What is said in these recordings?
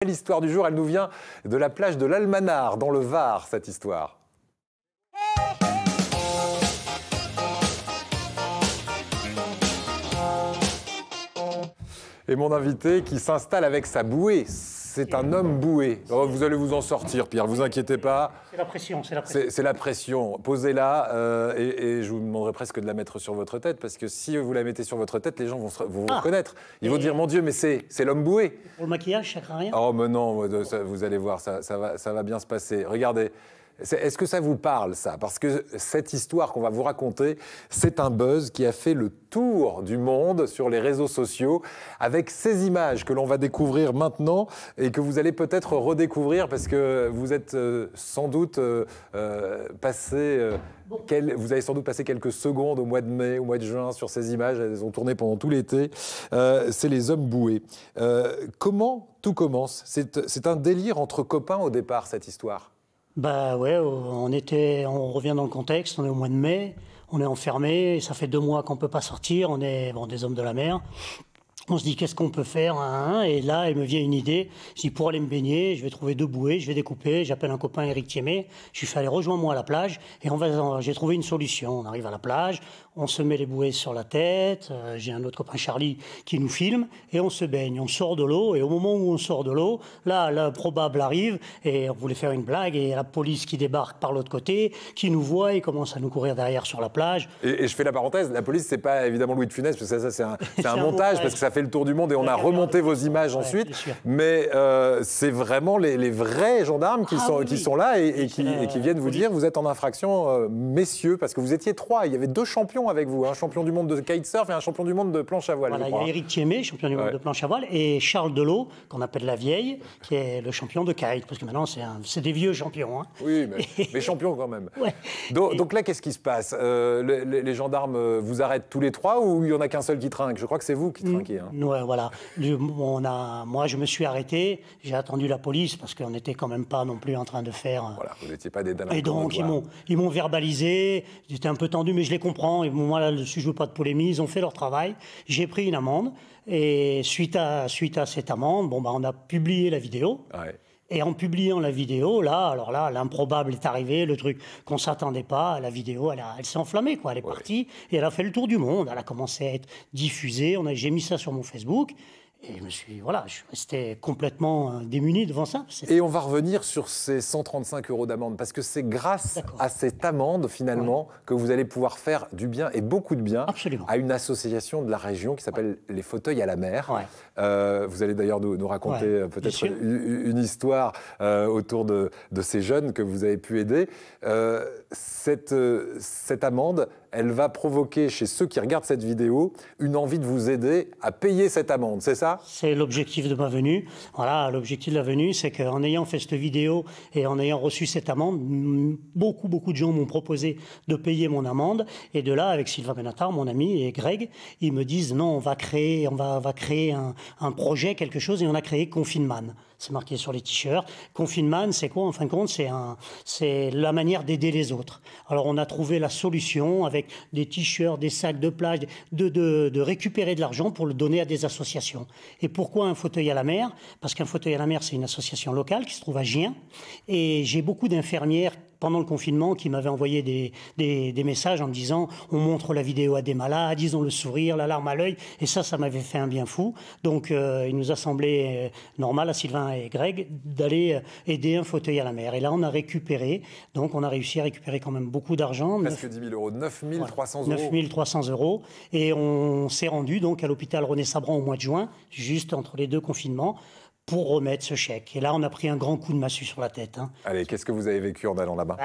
L'histoire du jour, elle nous vient de la plage de l'Almanar, dans le Var, cette histoire. Et mon invité qui s'installe avec sa bouée, c'est un homme boué. Oh, vous allez vous en sortir, Pierre, vous inquiétez pas. C'est la pression, c'est la pression. C'est la pression. Posez-la et je vous demanderai presque de la mettre sur votre tête, parce que si vous la mettez sur votre tête, les gens vont vous reconnaître. Ils vont dire, mon Dieu, mais c'est l'homme boué. Pour le maquillage, ça craint rien. Oh, mais non, vous allez voir, ça va bien se passer. Regardez. Est-ce que ça vous parle, ça? Parce que cette histoire qu'on va vous raconter, c'est un buzz qui a fait le tour du monde sur les réseaux sociaux avec ces images que l'on va découvrir maintenant et que vous allez peut-être redécouvrir parce que vous êtes sans doute passé... Vous avez sans doute passé quelques secondes au mois de mai, au mois de juin sur ces images. Elles ont tourné pendant tout l'été. C'est les hommes boués. Comment tout commence? C'est un délire entre copains au départ, cette histoire. Bah ouais, on revient dans le contexte, on est au mois de mai, on est enfermé, ça fait 2 mois qu'on ne peut pas sortir, on est des hommes de la mer. On se dit qu'est-ce qu'on peut faire, hein, et là, il me vient une idée. Je dis pour aller me baigner, je vais trouver 2 bouées, je vais découper. J'appelle un copain, Éric Thiémé. Je lui fais aller rejoins-moi à la plage et j'ai trouvé une solution. On arrive à la plage, on se met les bouées sur la tête. J'ai un autre copain, Charlie, qui nous filme et on se baigne. On sort de l'eau et au moment où on sort de l'eau, là, l'improbable arrive et on voulait faire une blague et la police qui débarque par l'autre côté, qui nous voit et commence à nous courir derrière sur la plage. Et je fais la parenthèse, la police, c'est pas évidemment Louis de Funès, parce que ça c'est un montage, parce que ça fait le tour du monde et on a remonté vos images ensuite. Mais c'est vraiment les vrais gendarmes qui sont là et qui viennent vous dire vous êtes en infraction, messieurs, parce que vous étiez 3. Il y avait 2 champions avec vous, un champion du monde de kitesurf et un champion du monde de planche à voile. Voilà, il y a Éric Thiémé, champion du monde de planche à voile, et Charles Delot, qu'on appelle la vieille, qui est le champion de kite, parce que maintenant c'est des vieux champions. Hein. Oui, mais champions quand même. Ouais. Donc là, qu'est-ce qui se passe? Les gendarmes vous arrêtent tous les 3 ou il n'y en a qu'un seul qui trinque? Je crois que c'est vous qui trinquez. Hein. Ouais, voilà. Moi, je me suis arrêté, j'ai attendu la police parce qu'on n'était quand même pas non plus en train de faire... Voilà, vous n'étiez pas des délinquants. Et donc, ils m'ont verbalisé, j'étais un peu tendu, mais je les comprends. Et moi, là-dessus, je ne veux pas de polémique, ils ont fait leur travail. J'ai pris une amende, et suite à cette amende, on a publié la vidéo. Ouais. Et en publiant la vidéo, alors là, l'improbable est arrivé, le truc qu'on ne s'attendait pas, la vidéo, elle s'est enflammée, quoi. Elle est partie et elle a fait le tour du monde. Elle a commencé à être diffusée. J'ai mis ça sur mon Facebook. Et je suis resté complètement démuni devant ça. Et on va revenir sur ces 135 € d'amende, parce que c'est grâce à cette amende, finalement, que vous allez pouvoir faire du bien, et beaucoup de bien, à une association de la région qui s'appelle les Fauteuils à la mer. Vous allez d'ailleurs nous raconter peut-être une histoire autour de ces jeunes que vous avez pu aider. Cette amende, elle va provoquer chez ceux qui regardent cette vidéo une envie de vous aider à payer cette amende, c'est ça? C'est l'objectif de ma venue. Voilà, l'objectif de la venue, c'est qu'en ayant fait cette vidéo et en ayant reçu cette amende, beaucoup de gens m'ont proposé de payer mon amende. Et de là, avec Sylvain Benatar, mon ami, et Greg, ils me disent non, on va créer un projet, quelque chose, et on a créé Confineman. C'est marqué sur les t-shirts. Confineman, c'est quoi en fin de compte? C'est la manière d'aider les autres. Alors on a trouvé la solution avec des t-shirts, des sacs de plage, de récupérer de l'argent pour le donner à des associations. Et pourquoi un fauteuil à la mer? Parce qu'un fauteuil à la mer, c'est une association locale qui se trouve à Gien. Et j'ai beaucoup d'infirmières pendant le confinement qui m'avaient envoyé des messages en me disant on montre la vidéo à des malades, ils ont le sourire, la larme à l'œil, et ça m'avait fait un bien fou. Donc il nous a semblé normal à Sylvain et Greg d'aller aider un fauteuil à la mer. Et là on a récupéré, donc on a réussi à récupérer quand même beaucoup d'argent. Presque 10 000 €, 9 300 €. 9 300 €. Et on s'est rendu donc à l'hôpital René Sabran au mois de juin, juste entre les 2 confinements, pour remettre ce chèque. Et là, on a pris un grand coup de massue sur la tête. Hein. Allez, qu'est-ce que vous avez vécu en allant là-bas?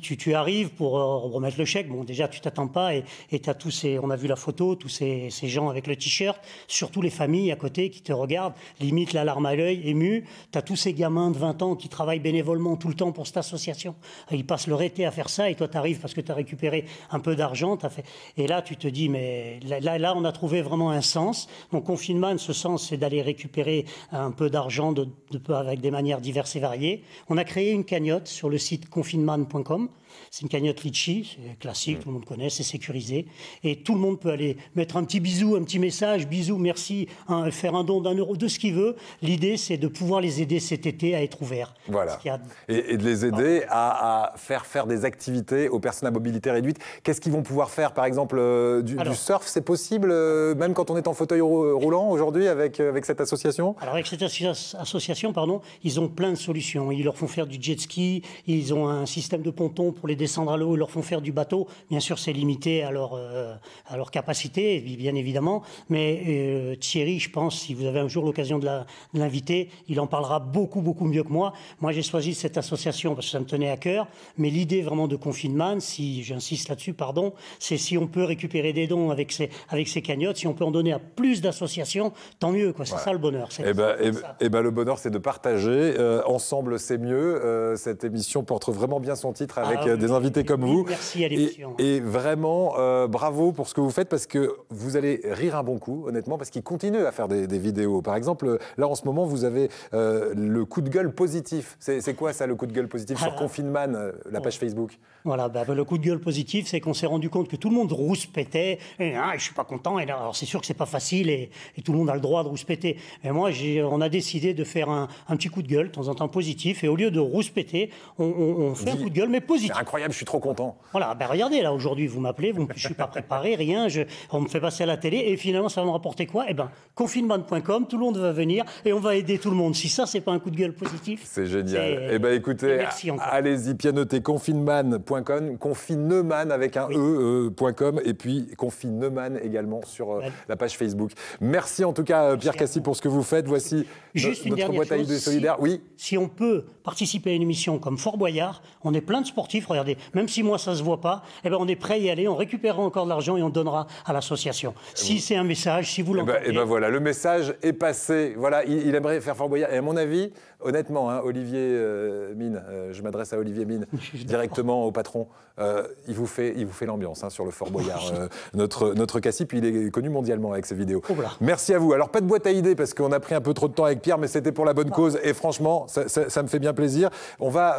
Tu arrives pour remettre le chèque. Bon, déjà, tu t'attends pas. Et t'as on a vu la photo, tous ces gens avec le t-shirt, surtout les familles à côté qui te regardent, limite la larme à l'œil, ému. Tu as tous ces gamins de 20 ans qui travaillent bénévolement tout le temps pour cette association. Ils passent leur été à faire ça et toi, tu arrives parce que tu as récupéré un peu d'argent. Et là, tu te dis, mais là, on a trouvé vraiment un sens. Donc, Confinement, ce sens, c'est d'aller récupérer un peu d'argent d'argent avec des manières diverses et variées. On a créé une cagnotte sur le site confinement.com. C'est une cagnotte Litchi, c'est classique, tout le monde connaît, c'est sécurisé. Et tout le monde peut aller mettre un petit bisou, un petit message, bisous, merci, faire un don d'1 €, de ce qu'il veut. L'idée, c'est de pouvoir les aider cet été à être ouverts. Voilà. Et de les aider à faire des activités aux personnes à mobilité réduite. Qu'est-ce qu'ils vont pouvoir faire, par exemple, du surf, c'est possible, même quand on est en fauteuil roulant aujourd'hui avec cette association? Alors avec cette association, ils ont plein de solutions. Ils leur font faire du jet ski, ils ont un système de ponton pour les descendre à l'eau, ils leur font faire du bateau. Bien sûr, c'est limité à leur capacité, bien évidemment. Mais Thierry, je pense, si vous avez un jour l'occasion de l'inviter, il en parlera beaucoup, beaucoup mieux que moi. Moi, j'ai choisi cette association parce que ça me tenait à cœur. Mais l'idée vraiment de Confinement, si j'insiste là-dessus, c'est si on peut récupérer des dons avec ces cagnottes, si on peut en donner à plus d'associations, tant mieux. C'est ça le bonheur. Le bonheur, c'est de partager. Ensemble, c'est mieux. Cette émission porte vraiment bien son titre avec des invités comme vous. Merci à l'émission. Et vraiment, bravo pour ce que vous faites, parce que vous allez rire un bon coup, honnêtement, parce qu'il continue à faire des vidéos. Par exemple, là, en ce moment, vous avez le coup de gueule positif. C'est quoi ça, le coup de gueule positif sur Confinement, la page Facebook? Voilà, le coup de gueule positif, c'est qu'on s'est rendu compte que tout le monde rouspétait. Et je suis pas content. Et là, alors c'est sûr que c'est pas facile et tout le monde a le droit de rouspéter. Mais moi, on a décidé de faire un petit coup de gueule, de temps en temps positif. Et au lieu de rouspéter, on fait un coup de gueule, mais positif. C'est incroyable, je suis trop content. Voilà, regardez, là, aujourd'hui, vous m'appelez, je suis pas préparé, rien. On me fait passer à la télé et finalement, ça va me rapporter quoi? Confinement.com, tout le monde va venir et on va aider tout le monde. Si ça, c'est pas un coup de gueule positif. C'est génial. Écoutez, allez-y, pianotez confinement.com, confinement avec un e.com et puis confinement également sur la page Facebook. Merci en tout cas, Pierre Cassis, pour ce que vous faites. Voici notre boîte à idées solidaire. Oui. Si on peut participer à une émission comme Fort Boyard, on est plein de sportifs, regardez, même si moi ça se voit pas, on est prêt à y aller, on récupérera encore de l'argent et on donnera à l'association. Si c'est un message, si vous l'entendez. Voilà, le message est passé. Voilà, il aimerait faire Fort Boyard. Et à mon avis, honnêtement, Olivier Mine, je m'adresse à Olivier Mine directement au patron. Il vous fait l'ambiance sur le Fort Boyard. Notre Cassis, puis il est connu mondialement avec ses vidéos. Merci à vous. Alors pas de boîte à idées parce qu'on a pris un peu trop de temps avec Pierre, mais c'était pour la bonne cause et franchement, ça me fait bien plaisir. On va